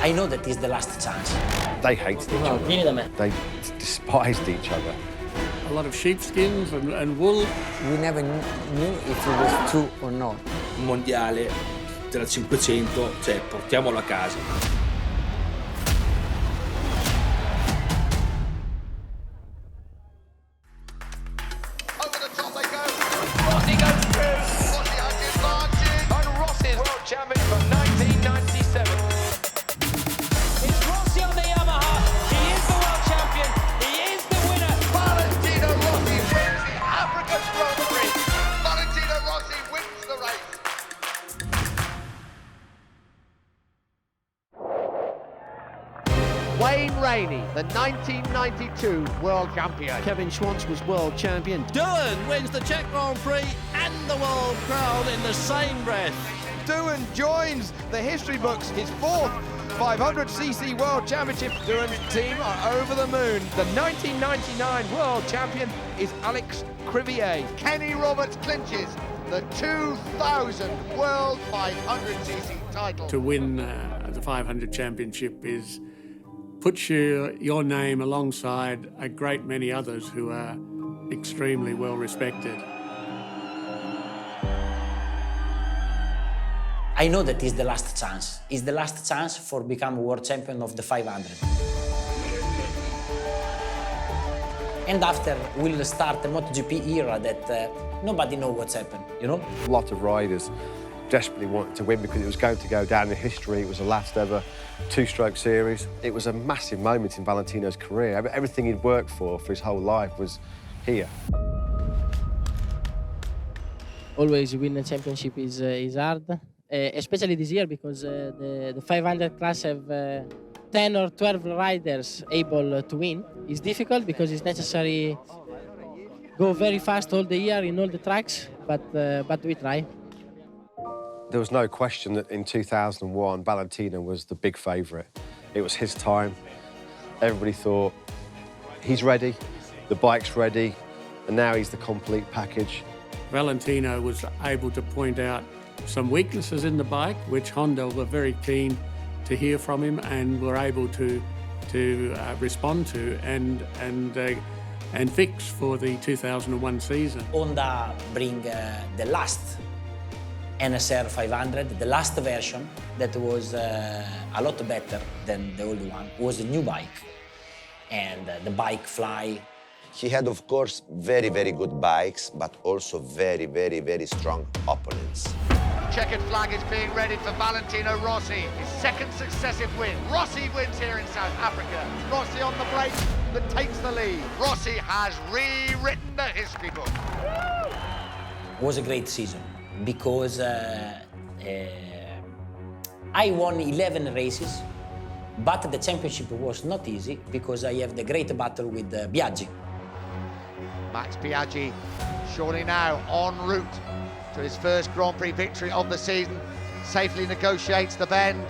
I know that is the last chance. They hated each other. They despised each other. A lot of sheepskins and wool. We never knew if it was true or not. Un mondiale tra 500, cioè portiamolo a casa. Rossi goes through. Rossi has the advantage. And Rossi's world champion from 1997. It's Rossi on the Yamaha. He is the world champion. He is the winner. Valentino Rossi wins the African Grand Prix. Valentino Rossi wins the race. Wayne Rainey, the 1992 world champion. Kevin Schwantz was world champion. Doohan wins the Czech Grand Prix and the world crown in the same breath. Doohan joins the history books, his fourth 500cc world championship. Doohan's team are over the moon. The 1999 world champion is Alex Crivier. Kenny Roberts clinches the 2000 world 500cc title. To win the 500 championship puts your name alongside a great many others who are extremely well respected. I know that is the last chance. It's the last chance for become world champion of the 500. And after we'll start the MotoGP era that nobody knows what's happened, you know? A lot of riders desperately wanted to win because it was going to go down in history. It was the last ever two-stroke series. It was a massive moment in Valentino's career. Everything he'd worked for his whole life was here. Always win a championship is hard, especially this year because the 500 class have 10 or 12 riders able to win. It's difficult because it's necessary go very fast all the year in all the tracks, but we try. There was no question that in 2001, Valentino was the big favourite. It was his time. Everybody thought, he's ready, the bike's ready, and now he's the complete package. Valentino was able to point out some weaknesses in the bike, which Honda were very keen to hear from him and were able to respond to and fix for the 2001 season. Honda bring the last NSR 500, the last version that was a lot better than the old one, was a new bike. And the bike fly. He had, of course, very, very good bikes, but also very, very, very strong opponents. Checkered flag is being readied for Valentino Rossi, his second successive win. Rossi wins here in South Africa. Rossi on the break that takes the lead. Rossi has rewritten the history book. It was a great season because I won 11 races, but the championship was not easy because I have the great battle with Biaggi. Max Biaggi surely now en route to his first Grand Prix victory of the season, safely negotiates the bend.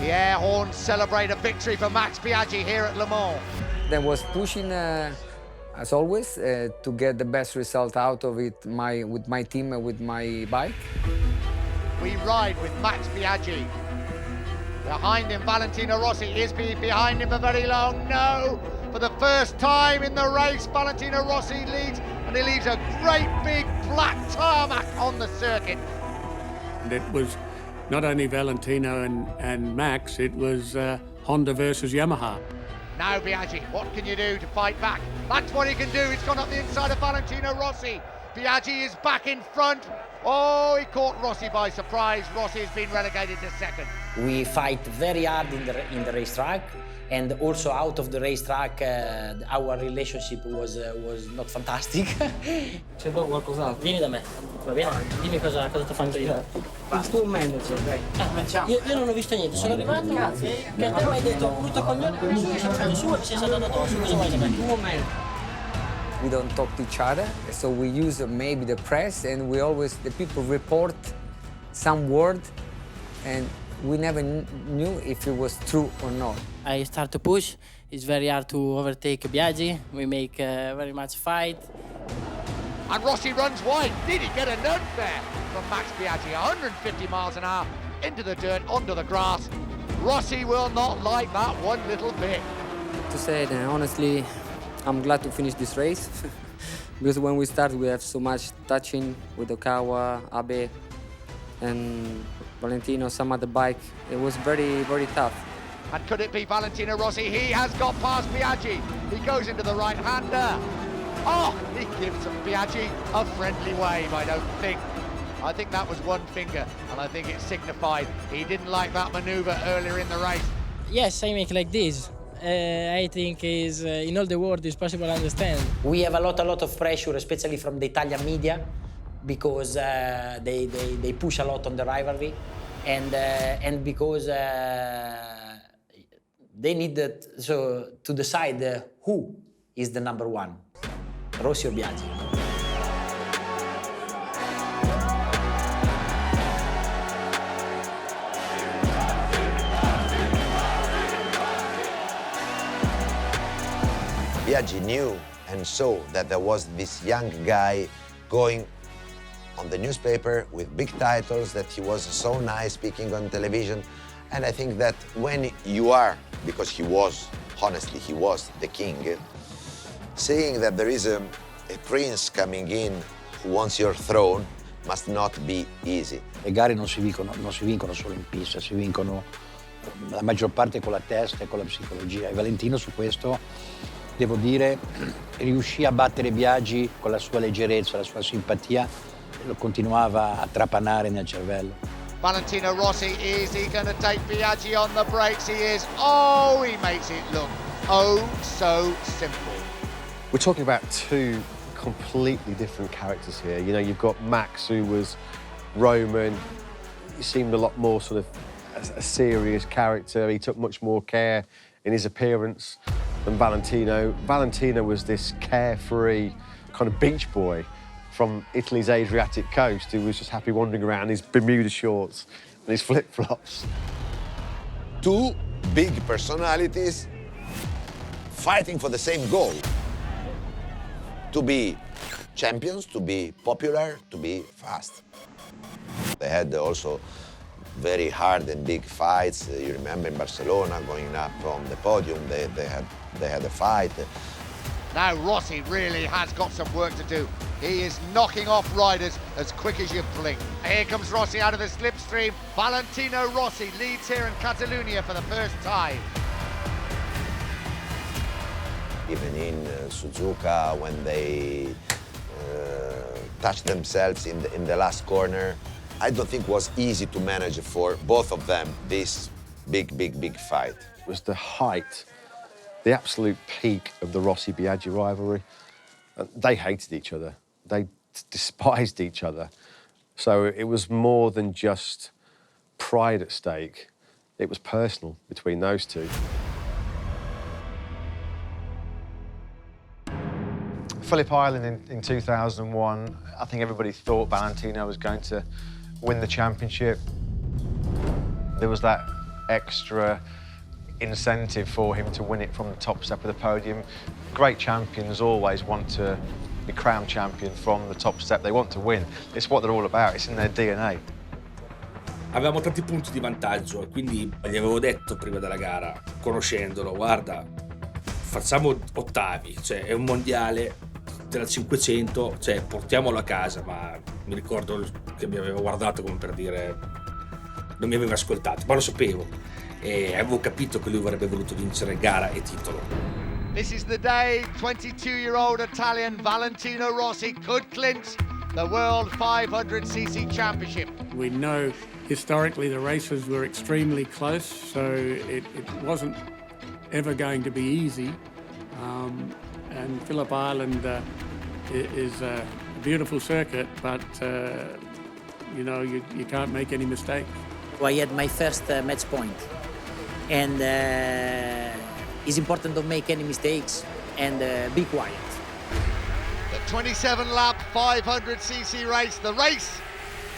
The air horns celebrate a victory for Max Biaggi here at Le Mans. There was pushing, as always, to get the best result out of it with my team and with my bike. We ride with Max Biaggi. Behind him, Valentino Rossi. Is he behind him for very long? No! For the first time in the race, Valentino Rossi leads, and he leaves a great big black tarmac on the circuit. And it was not only Valentino and Max, it was Honda versus Yamaha. Now Biaggi, what can you do to fight back? That's what he can do. He's gone up the inside of Valentino Rossi. Biaggi is back in front. Oh, he caught Rossi by surprise. Rossi has been relegated to second. We fight very hard in the racetrack, and also out of the racetrack, our relationship was not fantastic. Se vuoi qualcos'altro, vieni da me, va bene? Dimmi cosa ti faccio io. Il tuo manager, dai. Io non ho visto niente, sono arrivato che te mi hai detto brutto coglione, il suo si è saltato addosso, cosa vuoi sapere? We don't talk to each other, so we use maybe the press, and the people report some word, and we never knew if it was true or not. I start to push. It's very hard to overtake Biaggi. We make very much fight. And Rossi runs wide. Did he get a nudge there from Max Biaggi? 150 miles an hour into the dirt, onto the grass. Rossi will not like that one little bit. To say that honestly, I'm glad to finish this race because when we start, we have so much touching with Okawa, Abe, and Valentino, some other bike. It was very, very tough. And could it be Valentino Rossi? He has got past Biaggi. He goes into the right-hander. Oh, he gives Biaggi a friendly wave, I don't think. I think that was one finger, and I think it signified he didn't like that manoeuvre earlier in the race. Yes, I make like this. I think is in all the world is possible to understand. We have a lot of pressure, especially from the Italian media, because they push a lot on the rivalry, and because they need to decide who is the number one, Rossi or Biaggi. Biaggi knew and saw that there was this young guy going on the newspaper with big titles, that he was so nice speaking on television. And I think that when you are, because he was, honestly, he was the king, seeing that there is a prince coming in who wants your throne must not be easy. Le gare non si vincono solo in pista, si vincono la maggior parte con la testa e con la psicologia. E Valentino su questo, devo dire, riuscì a battere Biaggi con la sua leggerezza, la sua simpatia, lo continuava a trapanare nel cervello. Valentino Rossi, is he going to take Biaggi on the brakes? He is. Oh, he makes it look oh so simple. We're talking about two completely different characters here. You know, you've got Max, who was Roman. He seemed a lot more sort of a serious character. He took much more care in his appearance than Valentino. Valentino was this carefree kind of beach boy from Italy's Adriatic coast who was just happy wandering around in his Bermuda shorts and his flip-flops. Two big personalities fighting for the same goal. To be champions, to be popular, to be fast. They had also very hard and big fights. You remember in Barcelona, going up on the podium, they had a fight. Now Rossi really has got some work to do. He is knocking off riders as quick as you blink. Here comes Rossi out of the slipstream. Valentino Rossi leads here in Catalonia for the first time. Even in Suzuka, when they touched themselves in the last corner, I don't think it was easy to manage for both of them this big fight. It was the height, the absolute peak of the Rossi-Biaggi rivalry. They hated each other. They despised each other. So it was more than just pride at stake. It was personal between those two. Phillip Island in 2001, I think everybody thought Valentino was going to win the championship. There was that extra incentive for him to win it from the top step of the podium. Great champions always want to be crowned champion from the top step. They want to win. It's what they're all about. It's in their DNA. Avevamo tanti punti di vantaggio e quindi gli avevo detto prima della gara, conoscendolo, guarda, facciamo ottavi, cioè è un mondiale della 500, cioè portiamolo a casa, ma mi ricordo che mi aveva guardato come per dire non mi aveva ascoltato, ma lo sapevo e avevo capito che lui avrebbe voluto vincere gara e titolo. This is the day 22-year-old Italian Valentino Rossi could clinch the World 500cc Championship. We know historically the races were extremely close, so it wasn't ever going to be easy. And Phillip Island is a beautiful circuit, but you know, you can't make any mistakes. I had my first match point, and it's important to make any mistakes and be quiet. The 27-lap 500cc race, the race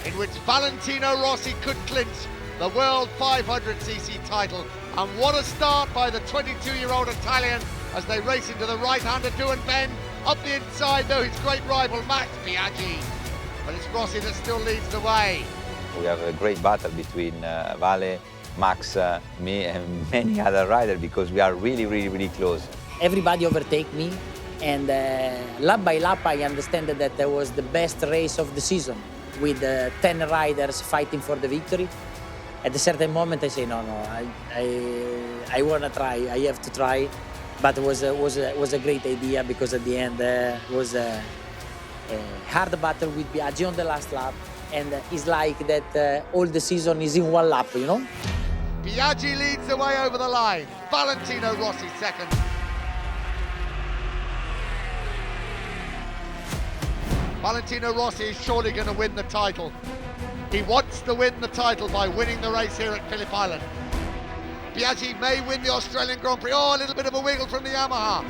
in which Valentino Rossi could clinch the World 500cc title. And what a start by the 22-year-old Italian as they race into the right-hander do and bend. Up the inside, though, his great rival, Max Biaggi. But it's Rossi that still leads the way. We have a great battle between Vale Max, me, and many other riders because we are really close. Everybody overtake me, and lap by lap I understand that that was the best race of the season, with 10 riders fighting for the victory. At a certain moment I say, no, I want to try, I have to try. But it was a great idea, because at the end was a hard battle with Biaggi on the last lap, and it's like that all the season is in one lap, you know? Biaggi leads the way over the line. Valentino Rossi second. Valentino Rossi is surely going to win the title. He wants to win the title by winning the race here at Phillip Island. Biaggi may win the Australian Grand Prix. Oh, a little bit of a wiggle from the Yamaha.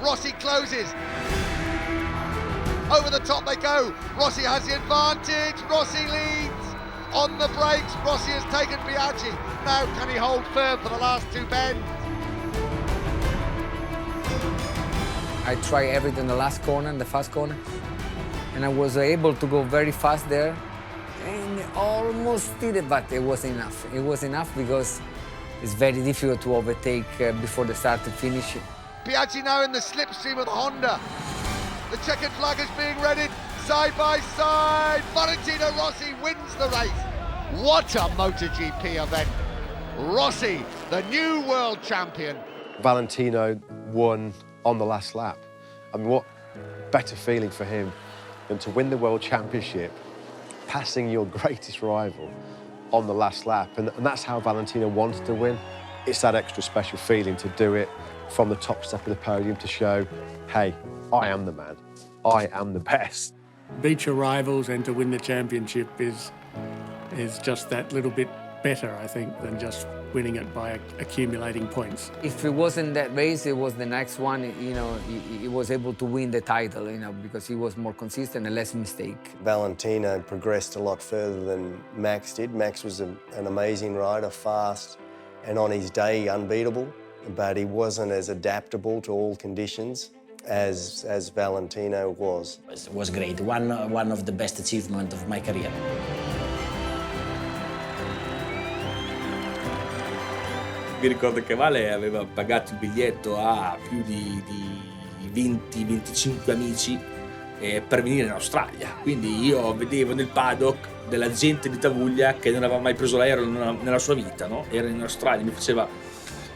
Rossi closes. Over the top they go. Rossi has the advantage. Rossi leads. On the brakes, Rossi has taken Biaggi. Now can he hold firm for the last two bends? I tried everything in the last corner, the fast corner, and I was able to go very fast there, and almost did it, but it wasn't enough. It was enough because it's very difficult to overtake before the start and finish. Biaggi now in the slipstream of the Honda. The checkered flag is being readied, side by side. Valentino Rossi wins the race. What a MotoGP event. Rossi, the new world champion. Valentino won on the last lap. I mean, what better feeling for him than to win the World Championship, passing your greatest rival on the last lap. And that's how Valentino wanted to win. It's that extra special feeling to do it from the top step of the podium, to show, hey, I am the man. I am the best. Beat your rivals and to win the championship is just that little bit better, I think, than just winning it by accumulating points. If it wasn't that race, it was the next one, you know, he was able to win the title, you know, because he was more consistent and less mistake. Valentino progressed a lot further than Max did. Max was an amazing rider, fast, and on his day, unbeatable, but he wasn't as adaptable to all conditions as Valentino was. It was great, one of the best achievements of my career. Mi ricordo che Vale aveva pagato il biglietto a più di 20-25 amici per venire in Australia. Quindi io vedevo nel paddock della gente di Tavuglia che non aveva mai preso l'aereo nella sua vita, no? Era in Australia, mi faceva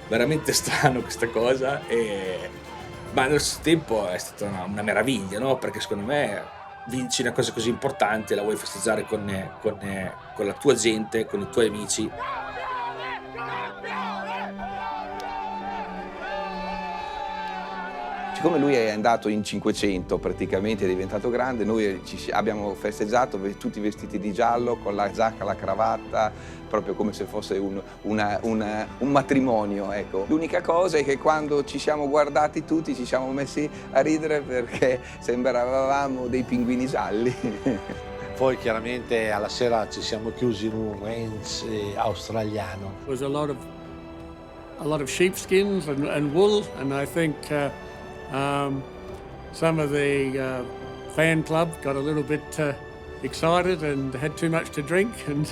veramente strano questa cosa, ma nello stesso tempo è stata una meraviglia, no? Perché secondo me vinci una cosa così importante, la vuoi festeggiare con la tua gente, con i tuoi amici. Siccome lui è andato in 500, praticamente è diventato grande, noi abbiamo festeggiato tutti vestiti di giallo, con la giacca, la cravatta, proprio come se fosse un matrimonio, ecco. L'unica cosa è che quando ci siamo guardati tutti ci siamo messi a ridere perché sembravamo dei pinguini gialli. Poi chiaramente alla sera ci siamo chiusi in un ranch australiano. It was a lot of sheepskins and wool, and I think some of the fan club got a little bit excited and had too much to drink. And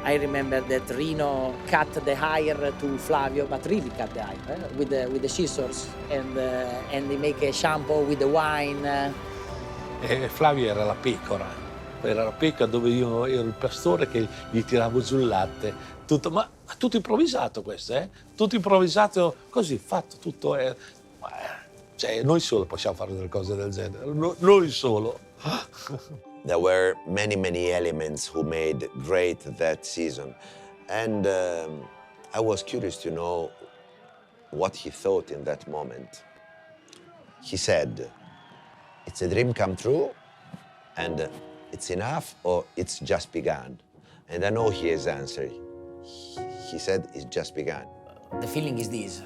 I remember that Rino cut the hair to Flavio, but really cut the hair with the scissors, and they make a shampoo with the wine. E Flavio era la pecora dove io ero il pastore che gli tiravo giù il latte. Ma tutto improvvisato questo, eh? Tutto improvvisato, così fatto, tutto. Cioè, noi solo possiamo fare delle cose del genere, noi solo. There were many elements who made great that season. And I was curious to know what he thought in that moment. He said, it's a dream come true, and it's enough, or it's just begun? And I know his answer. He said, it's just begun. The feeling is this.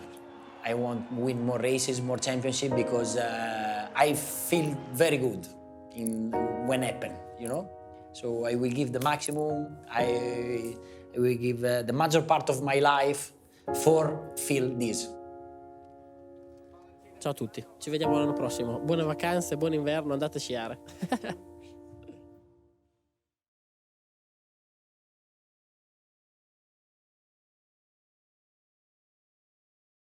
I want to win more races, more championship, because I feel very good when happen, you know? So I will give the maximum. I will give the major part of my life for feel this. Ciao a tutti, ci vediamo l'anno prossimo. Buone vacanze, buon inverno, andate a sciare.